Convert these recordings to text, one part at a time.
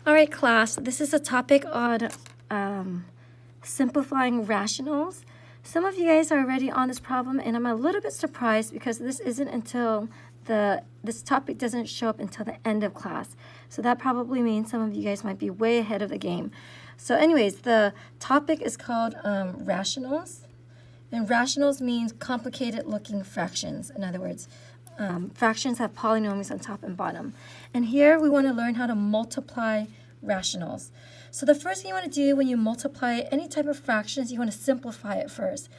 All right, class, this is a topic on simplifying rationals. Some of you guys are already on this problem, and I'm a little bit surprised because this isn't until this topic doesn't show up until the end of class. So that probably means some of you guys might be way ahead of the game. So anyways, the topic is called rationals. And rationals means complicated looking fractions. In other words, fractions have polynomials on top and bottom. And here we want to learn how to multiply rationals. So the first thing you want to do when you multiply any type of fractions, you want to simplify it first.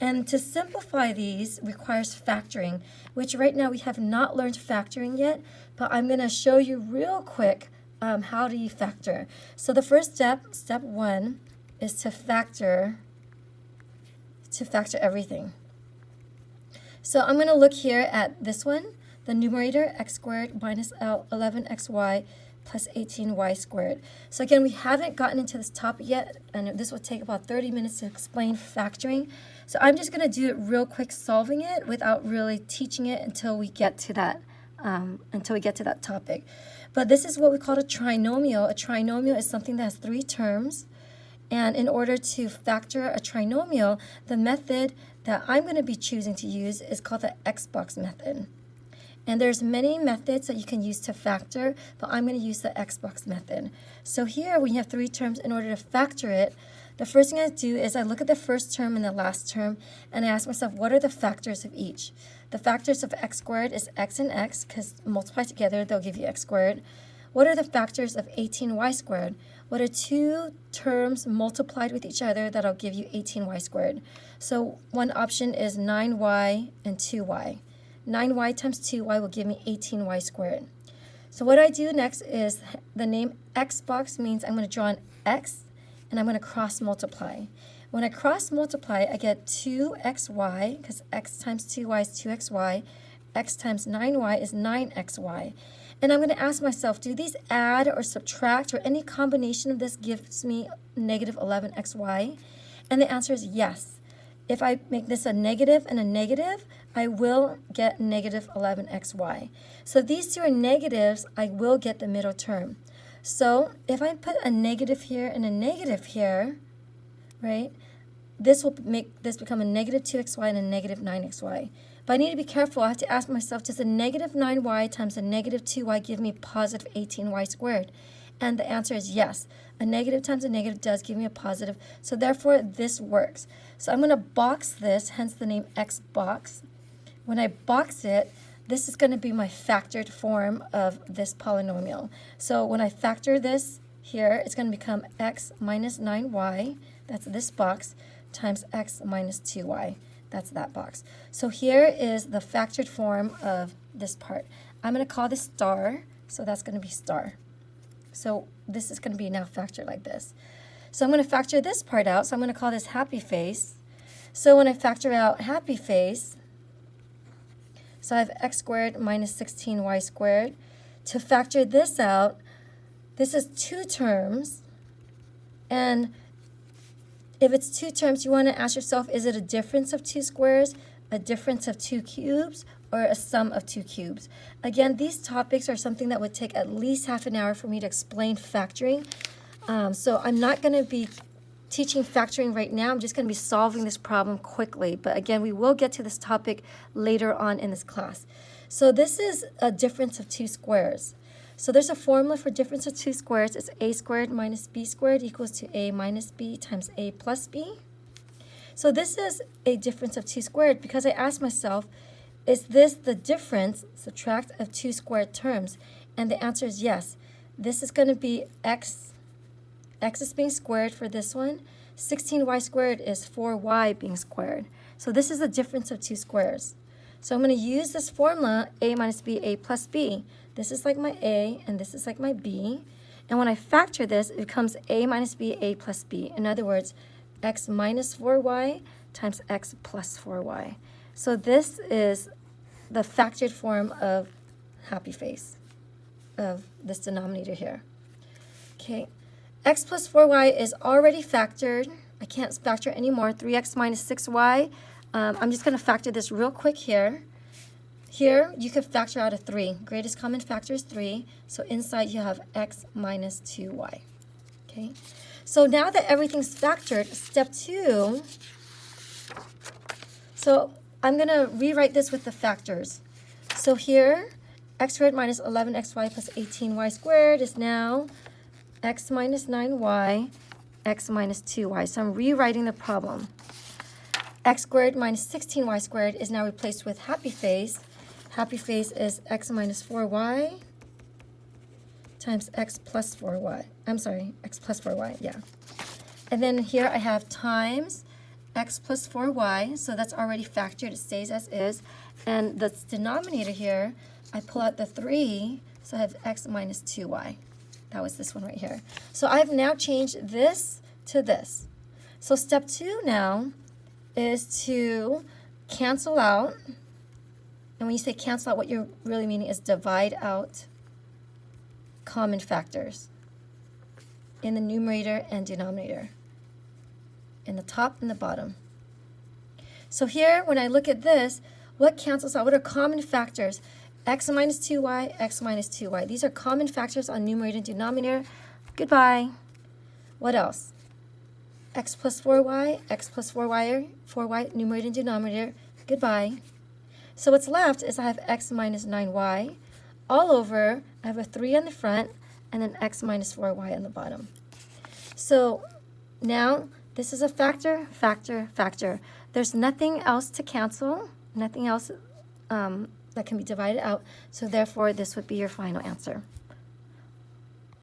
And to simplify these requires factoring, which right now we have not learned factoring yet, but I'm going to show you real quick how do you factor. So the first step, step 1, is to factor everything. So I'm going to look here at this one, the numerator, x squared minus 11xy plus 18y squared. So again, we haven't gotten into this topic yet, and this will take about 30 minutes to explain factoring. So I'm just going to do it real quick, solving it without really teaching it until we get to that topic. But this is what we call a trinomial. A trinomial is something that has 3 terms. And in order to factor a trinomial, the method that I'm going to be choosing to use is called the X-box method. And there's many methods that you can use to factor, but I'm going to use the X-box method. So here, when you have 3 terms, in order to factor it, the first thing I do is I look at the first term and the last term, and I ask myself, what are the factors of each? The factors of x squared is x and x, because multiply together, they'll give you x squared. What are the factors of 18y squared? What are 2 terms multiplied with each other that'll give you 18y squared? So one option is 9y and 2y. 9y times 2y will give me 18y squared. So what I do next is the name x box means I'm going to draw an x and I'm going to cross multiply. When I cross multiply, I get 2xy, because x times 2y is 2xy. X times 9y is 9xy. And I'm going to ask myself, do these add or subtract, or any combination of this gives me negative 11xy? And the answer is yes. If I make this a negative and a negative, I will get negative 11xy. So if these 2 are negatives, I will get the middle term. So if I put a negative here and a negative here, right, this will make this become a negative 2xy and a negative 9xy. But I need to be careful. I have to ask myself, does a negative 9y times a negative 2y give me positive 18y squared? And the answer is yes. A negative times a negative does give me a positive. So therefore, this works. So I'm going to box this, hence the name x box. When I box it, this is going to be my factored form of this polynomial. So when I factor this here, it's going to become x minus 9y, that's this box, times x minus 2y. That's that box. So here is the factored form of this part. I'm going to call this star, so that's going to be star. So this is going to be now factored like this. So I'm going to factor this part out, so I'm going to call this happy face. So when I factor out happy face, so I have x squared minus 16y squared. To factor this out, this is 2 terms, and if it's 2 terms, you want to ask yourself, is it a difference of 2 squares, a difference of 2 cubes, or a sum of 2 cubes? Again, these topics are something that would take at least half an hour for me to explain factoring. So I'm not going to be teaching factoring right now. I'm just going to be solving this problem quickly. But again, we will get to this topic later on in this class. So this is a difference of 2 squares. So there's a formula for difference of 2 squares. It's a squared minus b squared equals to a minus b times a plus b. So this is a difference of 2 squared because I asked myself, is this the difference, subtract, of 2 squared terms? And the answer is yes. This is going to be x is being squared for this one. 16y squared is 4y being squared. So this is the difference of 2 squares. So I'm going to use this formula, a minus b, a plus b. This is like my a, and this is like my b. And when I factor this, it becomes a minus b, a plus b. In other words, x minus 4y times x plus 4y. So this is the factored form of happy face, of this denominator here. Okay, x plus 4y is already factored. I can't factor anymore. 3x minus 6y. I'm just going to factor this real quick here. here you could factor out a 3. Greatest common factor is 3. So inside you have x minus 2y. Okay. So now that everything's factored, step 2, so I'm going to rewrite this with the factors. So here, x squared minus 11xy plus 18y squared is now x minus 9y, x minus 2y. So I'm rewriting the problem. X squared minus 16y squared is now replaced with happy face. Happy face is x minus 4y times x plus 4y. I'm sorry, x plus 4y, yeah. And then here I have times x plus 4y, so that's already factored, it stays as is. And the denominator here, I pull out the 3, so I have x minus 2y. That was this one right here. So I've now changed this to this. So step 2 now is to cancel out. And when you say cancel out, what you're really meaning is divide out common factors in the numerator and denominator, in the top and the bottom. So here, when I look at this, what cancels out? What are common factors? X minus 2y, x minus 2y. These are common factors on numerator and denominator. Goodbye. What else? X plus 4y, x plus 4y, numerator and denominator. Goodbye. So what's left is I have x minus 9y. All over, I have a 3 on the front, and then x minus 4y on the bottom. So now, this is a factor, factor, factor. There's nothing else to cancel, nothing else that can be divided out, so therefore this would be your final answer.